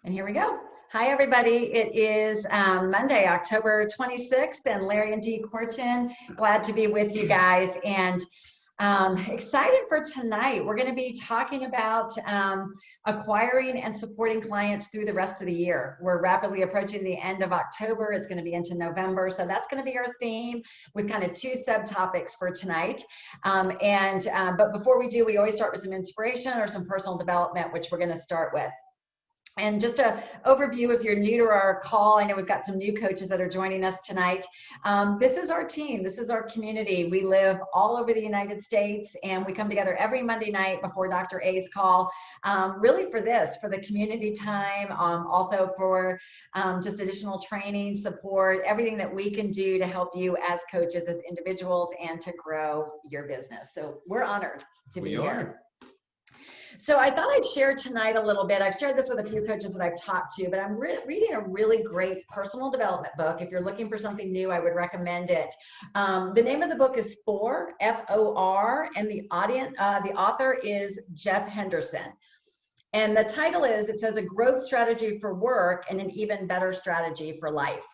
And here we go. Hi, everybody. It is Monday, October 26th, and Larry and Dee Corchin. Glad to be with you guys and excited for tonight. We're going to be talking about acquiring and supporting clients through the rest of the year. We're rapidly approaching the end of October. It's going to be into November. So that's going to be our theme with kind of two subtopics for tonight. But before we do, we always start with some inspiration or some personal development, which we're going to start with. And just an overview, if you're new to our call, I know we've got some new coaches that are joining us tonight. This is our team. This is our community. We live all over the United States, and we come together every Monday night before Dr. A's call, really for the community time, also for just additional training, support, everything that we can do to help you as coaches, as individuals, and to grow your business. So we're honored to be here. So I thought I'd share tonight a little bit. I've shared this with a few coaches that I've talked to, but I'm reading a really great personal development book. If you're looking for something new, I would recommend it. The name of the book is FOR, F-O-R, and the author is Jeff Henderson. And the title is, it says, A Growth Strategy for Work and an Even Better Strategy for Life.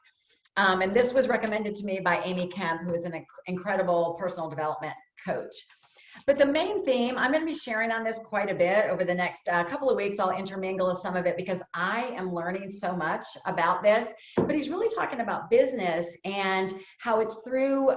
And this was recommended to me by Amy Kemp, who is an incredible personal development coach. But the main theme, I'm going to be sharing on this quite a bit over the next couple of weeks. I'll intermingle some of it because I am learning so much about this. But he's really talking about business and how it's through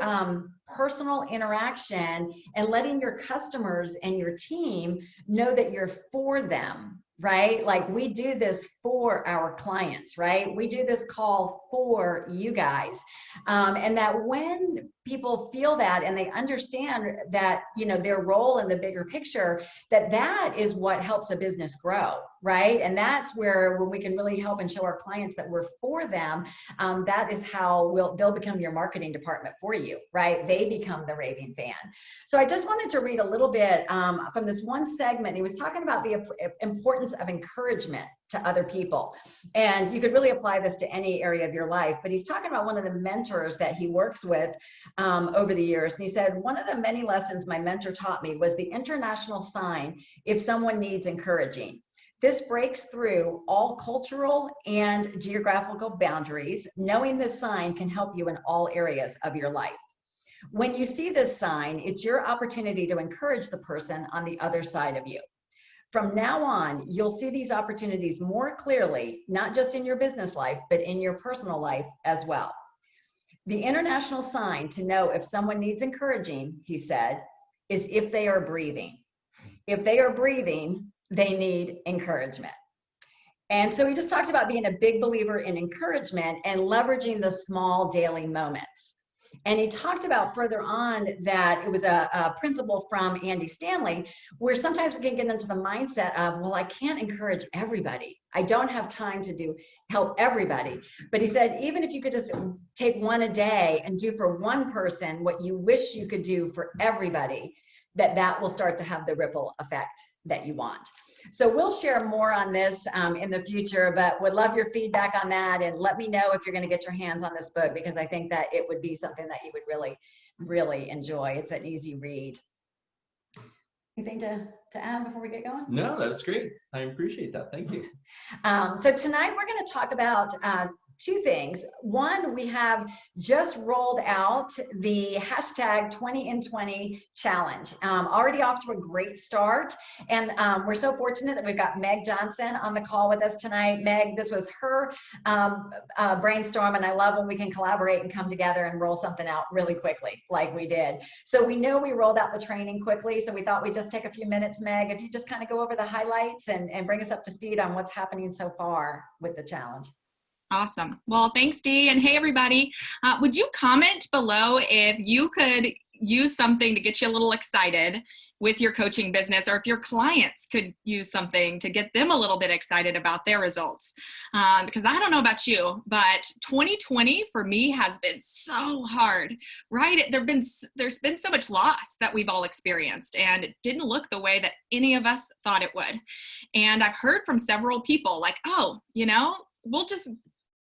personal interaction and letting your customers and your team know that you're for them. Right? Like we do this for our clients, right? We do this call for you guys. And that when people feel that and they understand that, you know, their role in the bigger picture, that is what helps a business grow, right? And that's where when we can really help and show our clients that we're for them, that is how they'll become your marketing department for you, right? They become the raving fan. So I just wanted to read a little bit from this one segment. He was talking about the importance of encouragement to other people. And you could really apply this to any area of your life, but he's talking about one of the mentors that he works with over the years. And he said, one of the many lessons my mentor taught me was the international sign if someone needs encouraging. This breaks through all cultural and geographical boundaries. Knowing this sign can help you in all areas of your life. When you see this sign, it's your opportunity to encourage the person on the other side of you. From now on, you'll see these opportunities more clearly, not just in your business life, but in your personal life as well. The international sign to know if someone needs encouraging, he said, is if they are breathing. If they are breathing, they need encouragement. And so he just talked about being a big believer in encouragement and leveraging the small daily moments. And he talked about further on that it was a principle from Andy Stanley, where sometimes we can get into the mindset of, well, I can't encourage everybody. I don't have time to help everybody. But he said, even if you could just take one a day and do for one person what you wish you could do for everybody, that will start to have the ripple effect that you want. So we'll share more on this in the future, but would love your feedback on that, and let me know if you're going to get your hands on this book, because I think that it would be something that you would really, really enjoy. It's an easy read. Anything to add before we get going? No, that's great. I appreciate that. Thank you. So tonight we're going to talk about two things. One, we have just rolled out the hashtag 20 in 20 challenge. Already off to a great start. And we're so fortunate that we've got Meg Johnson on the call with us tonight. Meg, this was her brainstorm, and I love when we can collaborate and come together and roll something out really quickly like we did. So we know we rolled out the training quickly, so we thought we'd just take a few minutes, Meg, if you just kind of go over the highlights and bring us up to speed on what's happening so far with the challenge. Awesome. Well, thanks, Dee. And hey, everybody. Would you comment below if you could use something to get you a little excited with your coaching business, or if your clients could use something to get them a little bit excited about their results? Because I don't know about you, but 2020 for me has been so hard, right? There's been so much loss that we've all experienced, and it didn't look the way that any of us thought it would. And I've heard from several people like, oh, we'll just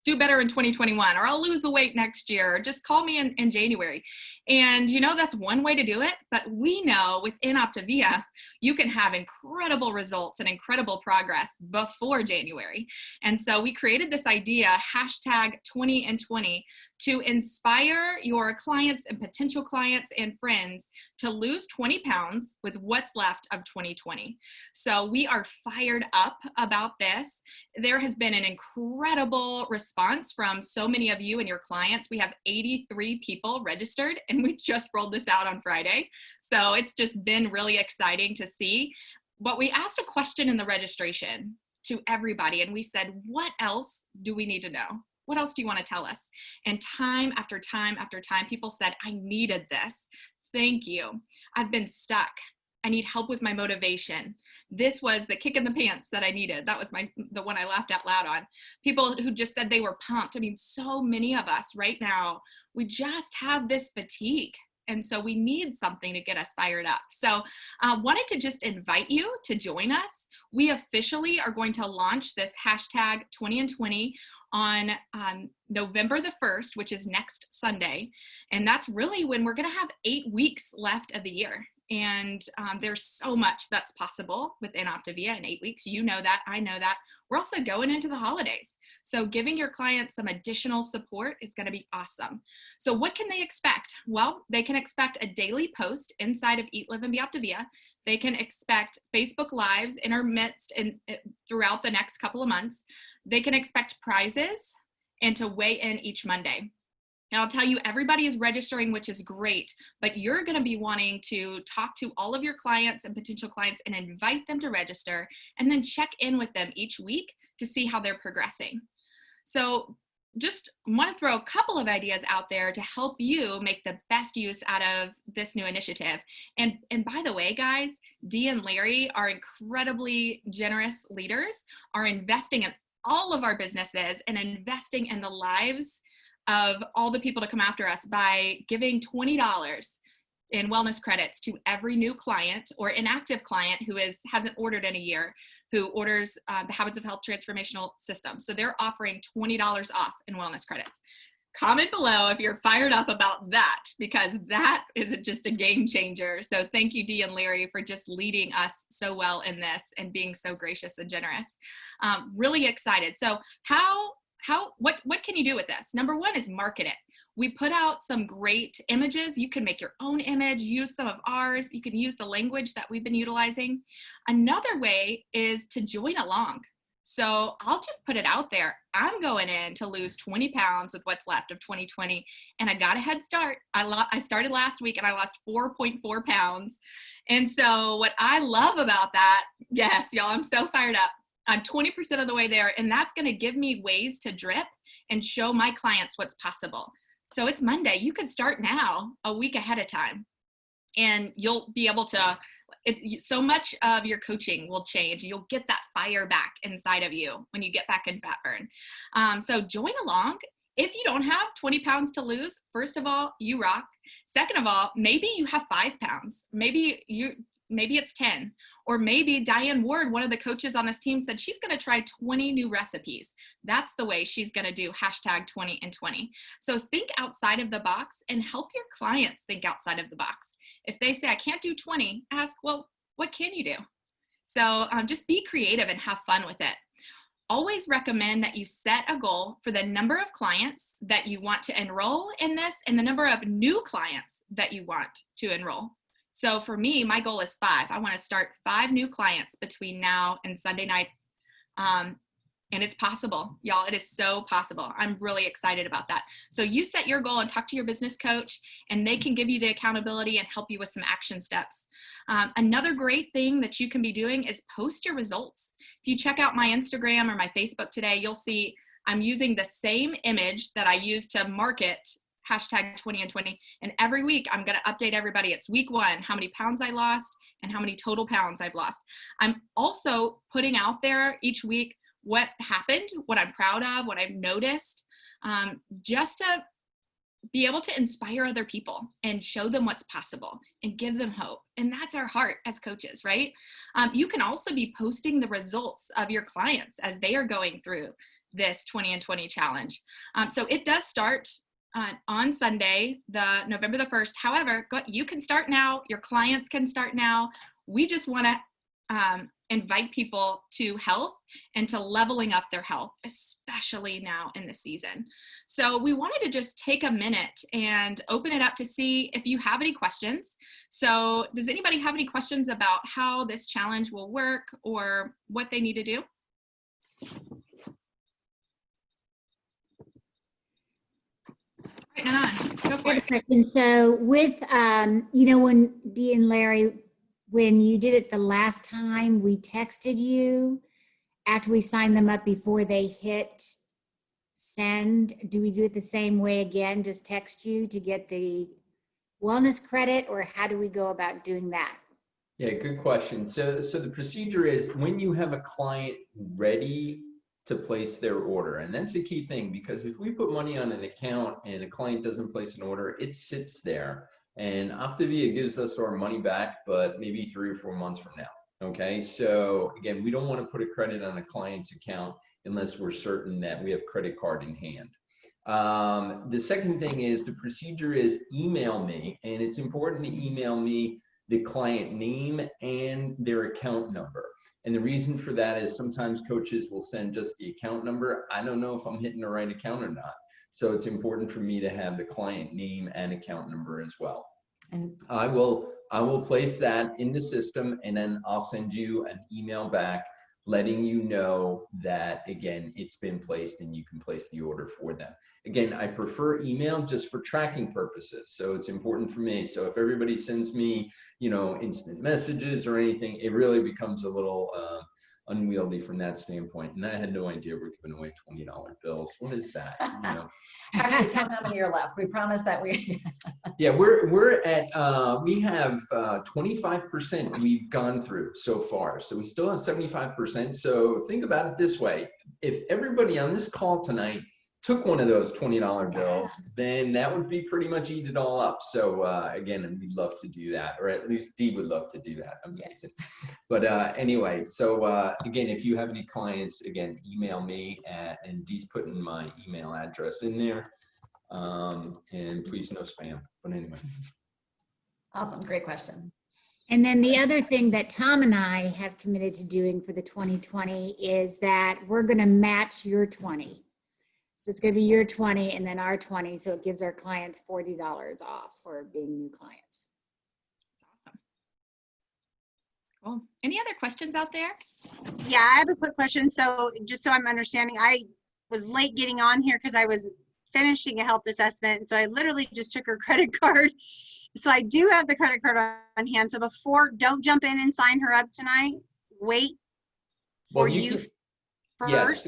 do better in 2021, or I'll lose the weight next year, or just call me in January. And that's one way to do it, but we know within Optavia, you can have incredible results and incredible progress before January. And so we created this idea, hashtag 20 and 20, to inspire your clients and potential clients and friends to lose 20 pounds with what's left of 2020. So we are fired up about this. There has been an incredible response from so many of you and your clients. We have 83 people registered, and we just rolled this out on Friday. So it's just been really exciting to see. But we asked a question in the registration to everybody, and we said, what else do we need to know? What else do you want to tell us? And time after time after time, people said, I needed this. Thank you. I've been stuck. I need help with my motivation. This was the kick in the pants that I needed. That was the one I laughed out loud on. People who just said they were pumped. I mean, so many of us right now, we just have this fatigue. And so we need something to get us fired up. So I wanted to just invite you to join us. We officially are going to launch this hashtag 20 and 20 on November the 1st, which is next Sunday. And that's really when we're going to have 8 weeks left of the year. And there's so much that's possible within Optavia in 8 weeks. You know that, I know that. We're also going into the holidays. So giving your clients some additional support is going to be awesome. So what can they expect? Well, they can expect a daily post inside of Eat, Live, and Be Optavia. They can expect Facebook Lives intermixed throughout the next couple of months. They can expect prizes and to weigh in each Monday. Now, I'll tell you, everybody is registering, which is great, but you're going to be wanting to talk to all of your clients and potential clients and invite them to register, and then check in with them each week to see how they're progressing. So just want to throw a couple of ideas out there to help you make the best use out of this new initiative. And by the way, guys, Dee and Larry are incredibly generous leaders, are investing in all of our businesses and investing in the lives of all the people to come after us by giving $20 in wellness credits to every new client or inactive client who hasn't ordered in a year, who orders the Habits of Health Transformational System. So they're offering $20 off in wellness credits. Comment below if you're fired up about that, because that is just a game changer. So thank you, Dee and Larry, for just leading us so well in this and being so gracious and generous. Really excited. So what can you do with this? Number one is market it. We put out some great images. You can make your own image, use some of ours. You can use the language that we've been utilizing. Another way is to join along. So I'll just put it out there. I'm going in to lose 20 pounds with what's left of 2020, and I got a head start. I started last week and I lost 4.4 pounds. And so what I love about that, yes, y'all, I'm so fired up. I'm 20% of the way there, and that's going to give me ways to drip and show my clients what's possible. So it's Monday. You could start now, a week ahead of time, and you'll be able to, so much of your coaching will change. You'll get that fire back inside of you when you get back in fat burn. So join along. If you don't have 20 pounds to lose, first of all, you rock. Second of all, maybe you have 5 pounds. Maybe it's 10. Or maybe Diane Ward, one of the coaches on this team, said she's going to try 20 new recipes. That's the way she's going to do hashtag 20 and 20. So think outside of the box and help your clients think outside of the box. If they say, I can't do 20, ask, well, what can you do? So just be creative and have fun with it. Always recommend that you set a goal for the number of clients that you want to enroll in this and the number of new clients that you want to enroll. So for me, my goal is 5. I want to start 5 new clients between now and Sunday night. And it's possible, y'all. It is so possible. I'm really excited about that. So you set your goal and talk to your business coach, and they can give you the accountability and help you with some action steps. Another great thing that you can be doing is post your results. If you check out my Instagram or my Facebook today, you'll see I'm using the same image that I use to market hashtag 20 and 20. And every week I'm going to update everybody. It's week 1, how many pounds I lost and how many total pounds I've lost. I'm also putting out there each week what happened, what I'm proud of, what I've noticed, just to be able to inspire other people and show them what's possible and give them hope. And that's our heart as coaches, right? You can also be posting the results of your clients as they are going through this 20 and 20 challenge. So it does start on Sunday, November the 1st. However, you can start now. Your clients can start now. We just want to invite people to health and to leveling up their health, especially now in the season. So we wanted to just take a minute and open it up to see if you have any questions. So does anybody have any questions about how this challenge will work or what they need to do? Right, Nanan, go for it. Question. So with, when Dee and Larry, when you did it the last time, we texted you after we signed them up before they hit send. Do we do it the same way again? Just text you to get the wellness credit, or how do we go about doing that? Yeah, good question. So the procedure is when you have a client ready to place their order, and that's a key thing, because if we put money on an account and a client doesn't place an order, it sits there. And Optavia gives us our money back, but maybe 3 or 4 months from now. Okay, so again, we don't want to put a credit on a client's account unless we're certain that we have credit card in hand. The second thing is the procedure is email me, and it's important to email me the client name and their account number. And the reason for that is sometimes coaches will send just the account number. I don't know if I'm hitting the right account or not. So it's important for me to have the client name and account number as well. And I will place that in the system, and then I'll send you an email back letting you know that, again, it's been placed and you can place the order for them. Again, I prefer email just for tracking purposes. So it's important for me. So if everybody sends me, instant messages or anything, it really becomes a little unwieldy from that standpoint. And I had no idea we're giving away $20 bills. What is that? Actually, tell them how many are left. We promised that we. Yeah, we're at we have 25% we've gone through so far. So we still have 75%. So think about it this way: if everybody on this call tonight took one of those $20 bills, then that would be pretty much eat it all up. So again, we'd love to do that, or at least Dee would love to do that. I'm teasing. But anyway, so again, if you have any clients, again, email me and Dee's putting my email address in there. And please no spam. But anyway. Awesome. Great question. And then the other thing that Tom and I have committed to doing for the 2020 is that we're going to match your 20. So it's going to be your 20 and then our 20. So it gives our clients $40 off for being new clients. Awesome. Cool. Any other questions out there? Yeah, I have a quick question. So just so I'm understanding, I was late getting on here because I was finishing a health assessment. So I literally just took her credit card. So I do have the credit card on hand. So don't jump in and sign her up tonight. Wait for you first. Yes.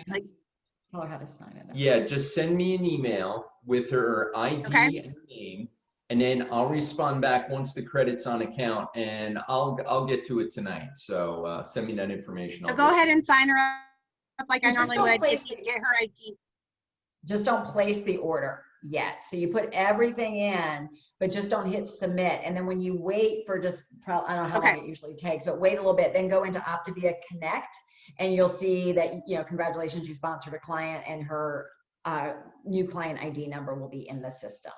Tell her how to sign it up. Yeah, just send me an email with her ID and name, and then I'll respond back once the credit's on account, and I'll get to it tonight. So send me that information. So go ahead and sign her up like I normally would. Get her ID. Just don't place the order yet. So you put everything in, but just don't hit submit. And then when you wait for I don't know how long it usually takes, but wait a little bit, then go into Optavia Connect, and you'll see that, congratulations, you sponsored a client, and her new client ID number will be in the system.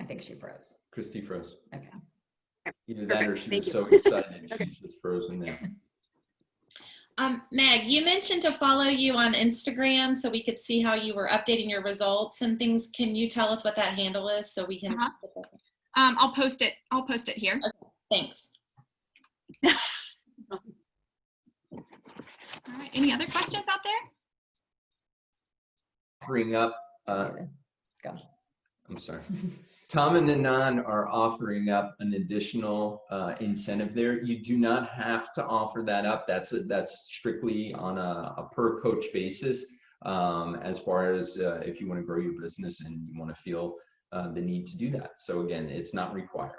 I think she froze. Christy froze. Okay. Either that or she Thank was you. so excited. She's just frozen there. Meg, you mentioned to follow you on Instagram so we could see how you were updating your results and things. Can you tell us what that handle is so we can? I'll post it. I'll post it here. Okay, thanks. All right. Any other questions out there? Offering up. Go. I'm sorry. Tom and Nanan are offering up an additional incentive there. You do not have to offer that up. That's strictly on a per coach basis. As far as if you want to grow your business and you want to feel the need to do that. So again, it's not required.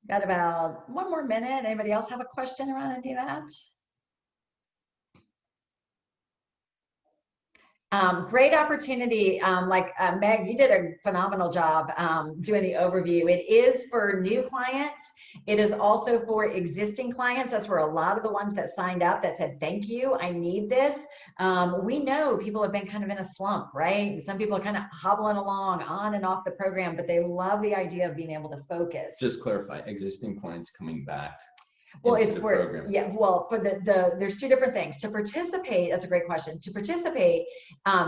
Got about 1 more minute. Anybody else have a question around any of that? Great opportunity. Meg, you did a phenomenal job doing the overview. It is for new clients. It is also for existing clients. That's where a lot of the ones that signed up that said, thank you, I need this. We know people have been kind of in a slump, right? Some people are kind of hobbling along on and off the program, but they love the idea of being able to focus. Just clarify, existing clients coming back. Well, into it's the for, program. yeah, well, for there's two different things. To participate, that's a great question. To participate,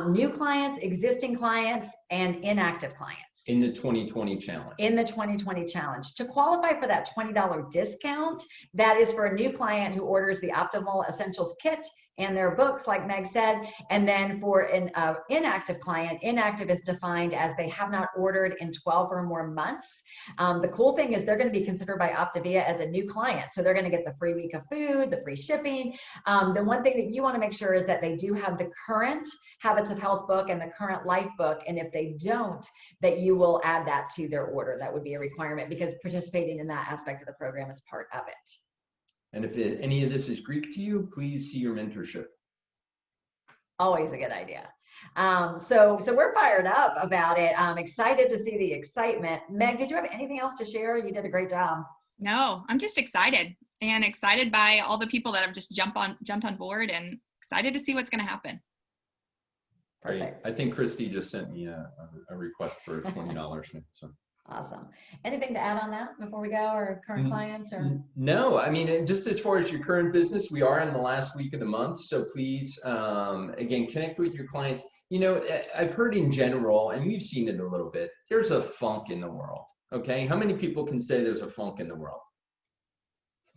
new clients, existing clients, and inactive clients. In the 2020 challenge. In the 2020 challenge. To qualify for that $20 discount, that is for a new client who orders the Optimal Essentials Kit and their books, like Meg said. And then for an inactive client, inactive is defined as they have not ordered in 12 or more months. The cool thing is they're going to be considered by Optavia as a new client. So they're going to get the free week of food, the free shipping. The one thing that you want to make sure is that they do have the current Habits of Health book and the current life book. And if they don't, that you will add that to their order. That would be a requirement because participating in that aspect of the program is part of it. And if any of this is Greek to you, please see your mentorship. Always a good idea. So we're fired up about it. I'm excited to see the excitement. Meg, did you have anything else to share? You did a great job. No, I'm just excited by all the people that have just jumped on board and excited to see what's going to happen. Perfect. I think Christy just sent me a request for $20. So. Awesome. Anything to add on that before we go, or current clients? Or no, I mean, just as far as your current business, we are in the last week of the month. So please, again, connect with your clients. You know, I've heard in general, and we've seen it a little bit, there's a funk in the world. Okay. How many people can say there's a funk in the world?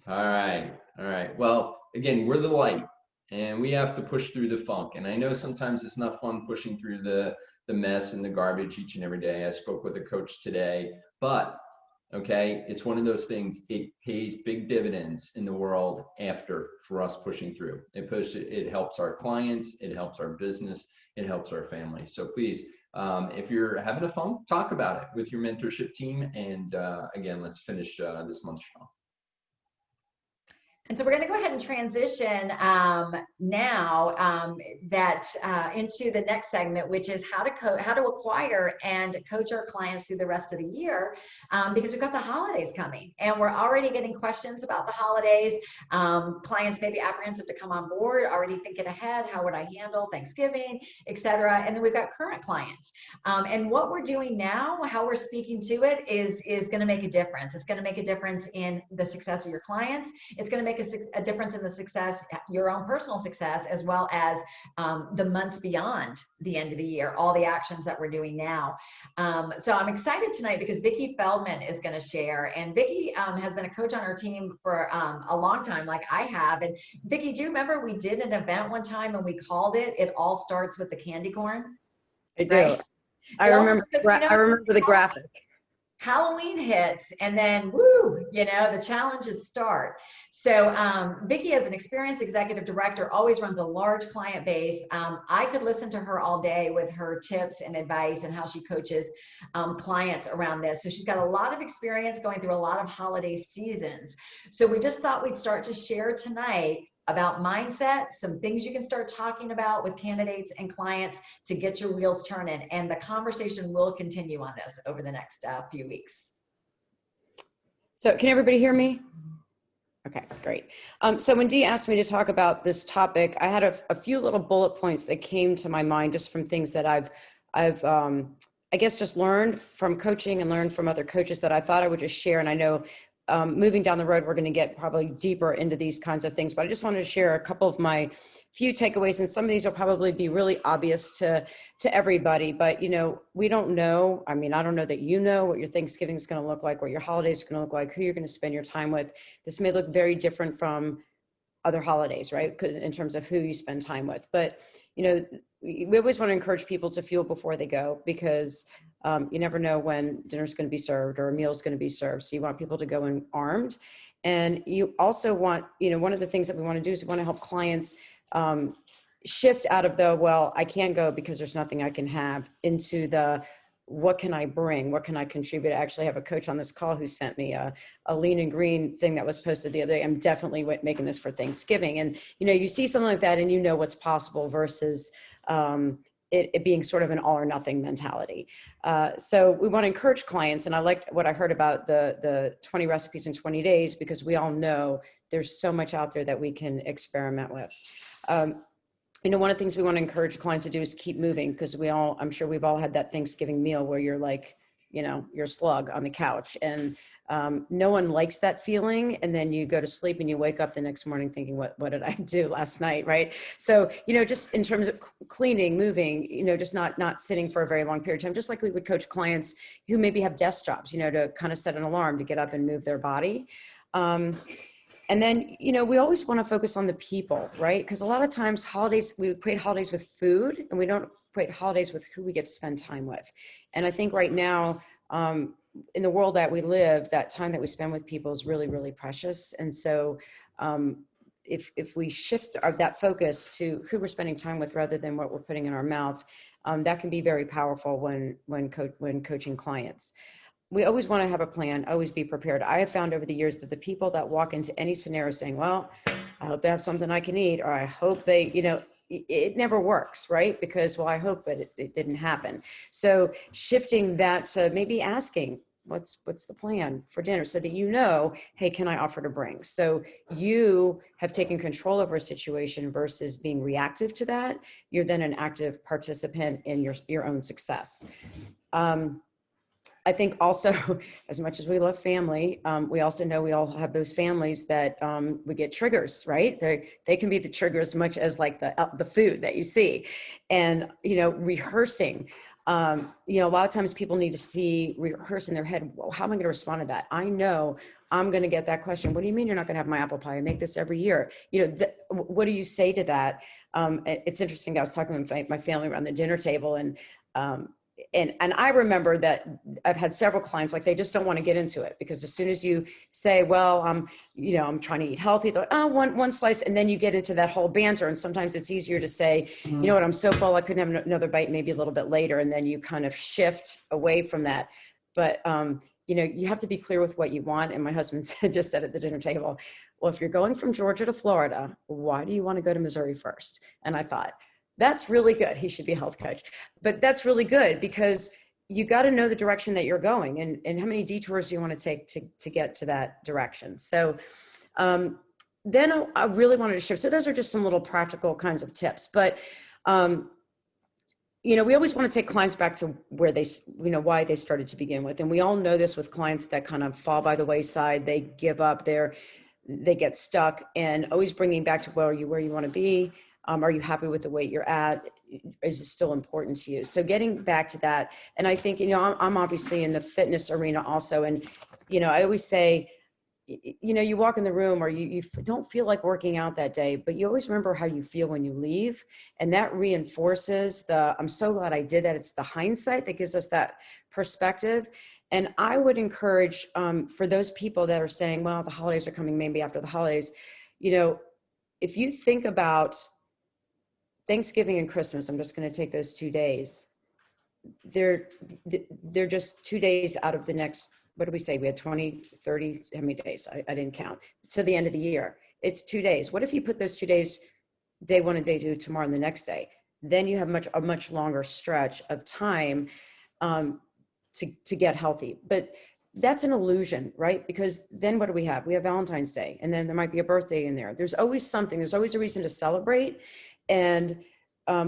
All right. Well, again, we're the light and we have to push through the funk. And I know sometimes it's not fun pushing through the mess and the garbage each and every day. I spoke with a coach today, but okay, it's one of those things, it pays big dividends in the world after for us pushing through. It helps our clients, it helps our business, it helps our family. So please, if you're having a funk, talk about it with your mentorship team. And again, let's finish this month strong. And so we're going to go ahead and transition now into the next segment, which is how to acquire and coach our clients through the rest of the year, because we've got the holidays coming and we're already getting questions about the holidays. Clients may be apprehensive to come on board, already thinking ahead, how would I handle Thanksgiving, etc. And then we've got current clients. And what we're doing now, how we're speaking to it is going to make a difference. It's going to make a difference in the success of your clients. It's going to make a difference in the success, your own personal success, as well as the months beyond the end of the year, all the actions that we're doing now. So I'm excited tonight because Vicki Feldman is going to share. And Vicki has been a coach on our team for a long time, like I have. And Vicki, do you remember we did an event one time and we called it All Starts with the Candy Corn? I do. Right? I remember the graphic. Halloween hits and then woo, the challenges start. So Vicki, as an experienced executive director, always runs a large client base. I could listen to her all day with her tips and advice and how she coaches clients around this. So she's got a lot of experience going through a lot of holiday seasons. So we just thought we'd start to share tonight about mindset, some things you can start talking about with candidates and clients to get your wheels turning. And the conversation will continue on this over the next few weeks. So can everybody hear me? Okay, great. So when Dee asked me to talk about this topic, I had a few little bullet points that came to my mind just from things that I've I guess just learned from coaching and learned from other coaches that I thought I would just share. And I know moving down the road, we're going to get probably deeper into these kinds of things, but I just wanted to share a couple of my few takeaways. And some of these will probably be really obvious to everybody, but we don't know. I mean, I don't know that what your Thanksgiving is going to look like, what your holidays are going to look like, who you're going to spend your time with. This may look very different from other holidays, right? In terms of who you spend time with. But, we always want to encourage people to fuel before they go, because you never know when dinner's going to be served or a meal's going to be served. So you want people to go in armed. And you also want, one of the things that we want to do is we want to help clients shift out of I can't go because there's nothing I can have, into what can I bring? What can I contribute? I actually have a coach on this call who sent me a lean and green thing that was posted the other day. I'm definitely making this for Thanksgiving. And, you see something like that and what's possible versus, it being sort of an all or nothing mentality. So we want to encourage clients, and I liked what I heard about the 20 recipes in 20 days, because we all know there's so much out there that we can experiment with. One of the things we want to encourage clients to do is keep moving, because I'm sure we've all had that Thanksgiving meal where you're like, you're a slug on the couch, and no one likes that feeling. And then you go to sleep and you wake up the next morning thinking, what did I do last night? Right. So, just in terms of cleaning, moving, just not sitting for a very long period of time, just like we would coach clients who maybe have desk jobs, to kind of set an alarm to get up and move their body. And then, we always want to focus on the people, right? Because a lot of times we equate holidays with food, and we don't equate holidays with who we get to spend time with. And I think right now, in the world that we live, that time that we spend with people is really, really precious. And so if we shift that focus to who we're spending time with rather than what we're putting in our mouth, that can be very powerful when coaching clients. We always want to have a plan, always be prepared. I have found over the years that the people that walk into any scenario saying, well, I hope they have something I can eat, or I hope they, it never works, right? Because, well, I hope, but it didn't happen. So shifting that to maybe asking, what's the plan for dinner, so that hey, can I offer to bring? So you have taken control over a situation versus being reactive to that. You're then an active participant in your own success. I think also, as much as we love family, we also know we all have those families that we get triggers, right? They can be the trigger as much as like the food that you see. And, rehearsing, a lot of times people need to rehearse in their head, well, how am I going to respond to that? I know I'm going to get that question. What do you mean you're not going to have my apple pie? I make this every year. What do you say to that? It's interesting. I was talking with my family around the dinner table, and I remember that I've had several clients, like they just don't want to get into it, because as soon as you say, well, I'm trying to eat healthy, they're like, oh, one slice. And then you get into that whole banter. And sometimes it's easier to say, you know what, I'm so full, I couldn't have another bite, maybe a little bit later. And then you kind of shift away from that. But, you have to be clear with what you want. And my husband just said at the dinner table, well, if you're going from Georgia to Florida, why do you want to go to Missouri first? And I thought, that's really good. He should be a health coach, but that's really good, because you got to know the direction that you're going, and how many detours do you want to take to get to that direction. So then I really wanted to share. So those are just some little practical kinds of tips, but we always want to take clients back to where they, why they started to begin with. And we all know this with clients that kind of fall by the wayside, they give up, they get stuck, and always bringing back to where you want to be. Are you happy with the weight you're at? Is it still important to you? So getting back to that. And I think, I'm obviously in the fitness arena also. And, I always say, you walk in the room, or you don't feel like working out that day, but you always remember how you feel when you leave. And that reinforces I'm so glad I did that. It's the hindsight that gives us that perspective. And I would encourage for those people that are saying, well, the holidays are coming, maybe after the holidays, if you think about Thanksgiving and Christmas, I'm just going to take those 2 days. They're just 2 days out of the next, what did we say? We had 20, 30, how many days? I didn't count. To the end of the year. It's 2 days. What if you put those 2 days, day one and day two, tomorrow and the next day? Then you have a much longer stretch of time to get healthy. But that's an illusion, right? Because then what do we have? We have Valentine's Day, and then there might be a birthday in there. There's always something. There's always a reason to celebrate. And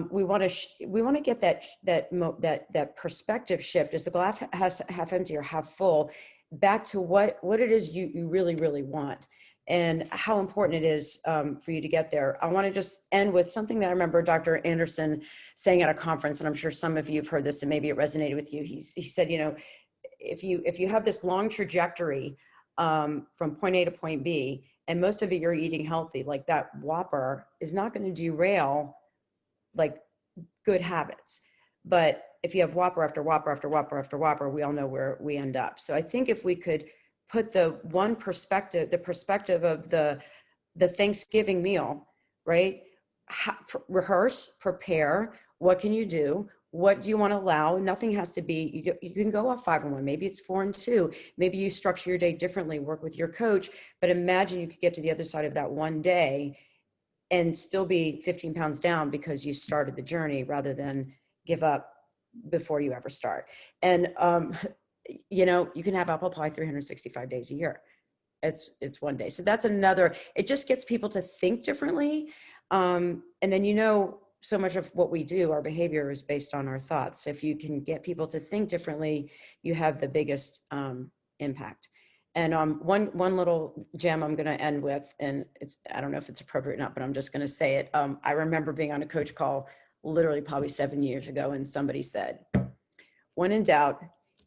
we want to get that perspective shift. Is the glass half empty or half full? Back to what it is you really, really want, and how important it is for you to get there. I want to just end with something that I remember Dr. Anderson saying at a conference, and I'm sure some of you have heard this, and maybe it resonated with you. He said, if you have this long trajectory from point A to point B, and most of it you're eating healthy, like that Whopper is not going to derail like good habits. But if you have Whopper after Whopper after Whopper after Whopper, we all know where we end up. So I think if we could put the perspective of the Thanksgiving meal, right? Rehearse, prepare. What can you do? What do you want to allow? Nothing has to be, you can go off 5 and 1. Maybe it's 4 and 2. Maybe you structure your day differently, work with your coach, but imagine you could get to the other side of that one day and still be 15 pounds down because you started the journey rather than, give up before you ever start. And, you can have apple pie 365 days a year. It's one day. So that's another, it just gets people to think differently. And then, so much of what we do, our behavior is based on our thoughts. So if you can get people to think differently, you have the biggest impact. And one little gem I'm going to end with, and I don't know if it's appropriate or not, but I'm just going to say it. I remember being on a coach call literally probably 7 years ago, and somebody said, when in doubt,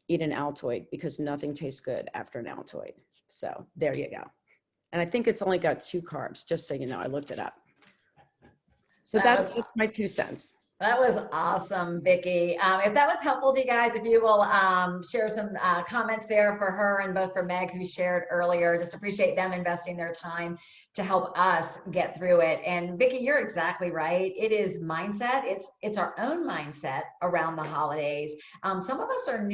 eat an Altoid, because nothing tastes good after an Altoid. So there you go. And I think it's only got 2 carbs, just so you know. I looked it up. So that's my 2 cents. That was awesome, Vicki. If that was helpful to you guys, if you will share some comments there for her and both for Meg, who shared earlier, just appreciate them investing their time to help us get through it. And Vicki, you're exactly right. It is mindset. It's our own mindset around the holidays. Some of us are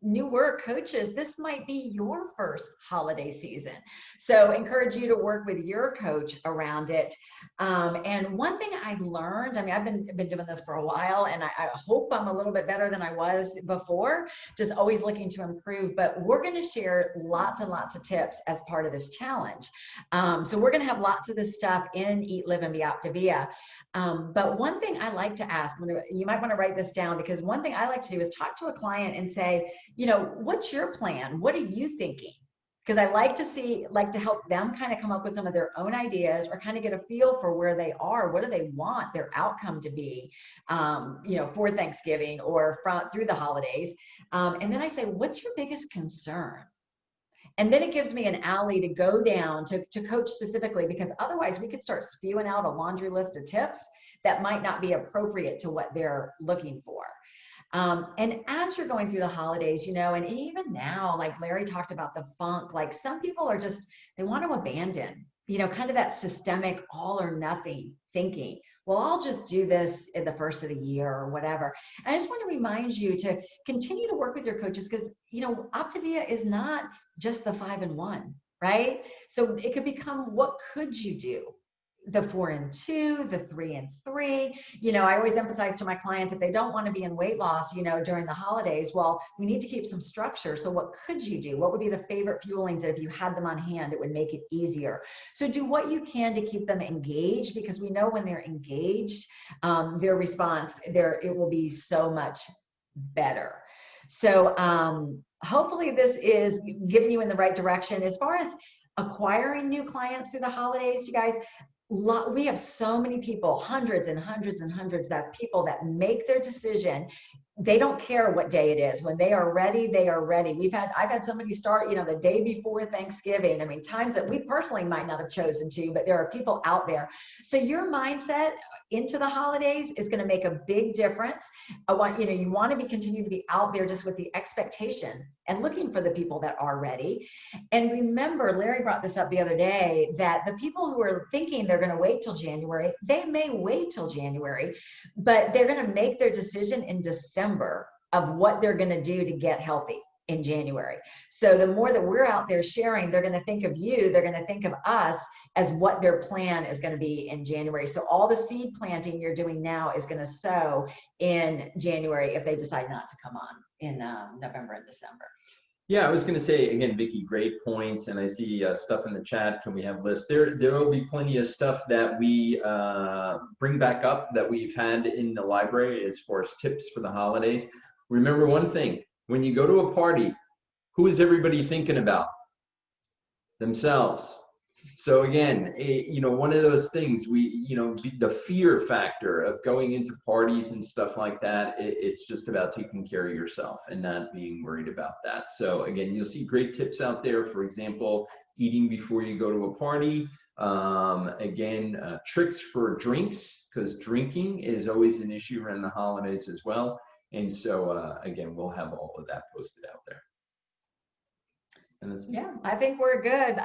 newer coaches. This might be your first holiday season. So encourage you to work with your coach around it. And one thing I learned, I've been doing this for a while, and I hope I'm a little bit better than I was before, just always looking to improve, but we're going to share lots and lots of tips as part of this challenge. So we're going to have lots of this stuff in Eat, Live, and Be Optavia. But one thing I like to ask, you might want to write this down, because one thing I like to do is talk to a client and say, what's your plan? What are you thinking? Because I like to help them kind of come up with some of their own ideas, or kind of get a feel for where they are. What do they want their outcome to be, for Thanksgiving or through the holidays? And then I say, what's your biggest concern? And then it gives me an alley to go down to coach specifically, because otherwise we could start spewing out a laundry list of tips that might not be appropriate to what they're looking for. And as you're going through the holidays, and even now, like Larry talked about the funk, like some people are they want to abandon, kind of that systemic all or nothing thinking. Well, I'll just do this in the first of the year or whatever. And I just want to remind you to continue to work with your coaches, because, Optavia is not just the 5 and 1, right? So it could become, what could you do? The 4 and 2, the 3 and 3. I always emphasize to my clients, if they don't want to be in weight loss, during the holidays, well, we need to keep some structure. So what could you do? What would be the favorite fuelings that if you had them on hand, it would make it easier? So do what you can to keep them engaged, because we know when they're engaged, their response it will be so much better. So hopefully this is giving you in the right direction. As far as acquiring new clients through the holidays, you guys, we have so many people, hundreds and hundreds and hundreds of people that make their decision. They don't care what day it is. When they are ready, they are ready. I've had somebody start, the day before Thanksgiving. times that we personally might not have chosen to, but there are people out there. So your mindset into the holidays is going to make a big difference. You want to continue to be out there just with the expectation and looking for the people that are ready. And remember, Larry brought this up the other day, that the people who are thinking they're going to wait till January, they may wait till January, but they're going to make their decision in December of what they're going to do to get healthy in January. So the more that we're out there sharing, they're going to think of you, they're going to think of us as what their plan is going to be in January. So all the seed planting you're doing now is going to sow in January if they decide not to come on in November and December. Yeah, I was going to say, again, Vicki, great points. And I see stuff in the chat. Can we have lists? There will be plenty of stuff that we bring back up that we've had in the library as far as tips for the holidays. Remember one thing, when you go to a party, who is everybody thinking about? Themselves. So again, one of those things, the fear factor of going into parties and stuff like that, it's just about taking care of yourself and not being worried about that. So again, you'll see great tips out there. For example, eating before you go to a party. Tricks for drinks, because drinking is always an issue around the holidays as well. And so again, we'll have all of that posted out there. Yeah, I think we're good.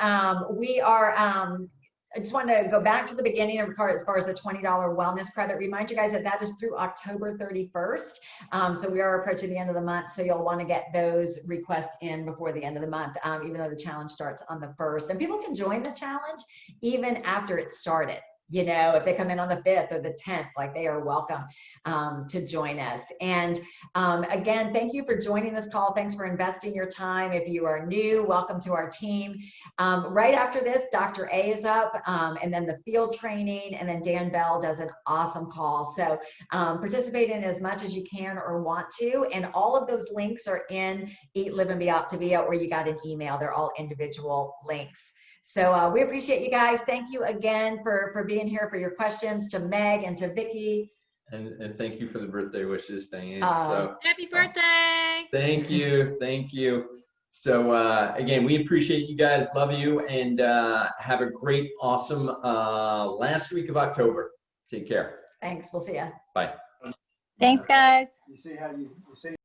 We are, I just want to go back to the beginning of the card as far as the $20 wellness credit. Remind you guys that is through October 31st. So we are approaching the end of the month. So you'll want to get those requests in before the end of the month, even though the challenge starts on the 1st. And people can join the challenge even after it started. you know, if they come in on the 5th or the 10th, like they are welcome to join us. And again, thank you for joining this call. Thanks for investing your time. If you are new, welcome to our team. Right after this, Dr. A is up, and then the field training, and then Dan Bell does an awesome call. So participate in as much as you can or want to. And all of those links are in Eat, Live, and Be Optavia, or you got an email. They're all individual links. So we appreciate you guys. Thank you again for being here, for your questions, to Meg and to Vicki. And thank you for the birthday wishes, Diane. Happy birthday. Thank you. Thank you. So again, we appreciate you guys. Love you. And have a great, awesome last week of October. Take care. Thanks. We'll see you. Bye. Thanks, guys. You see how you see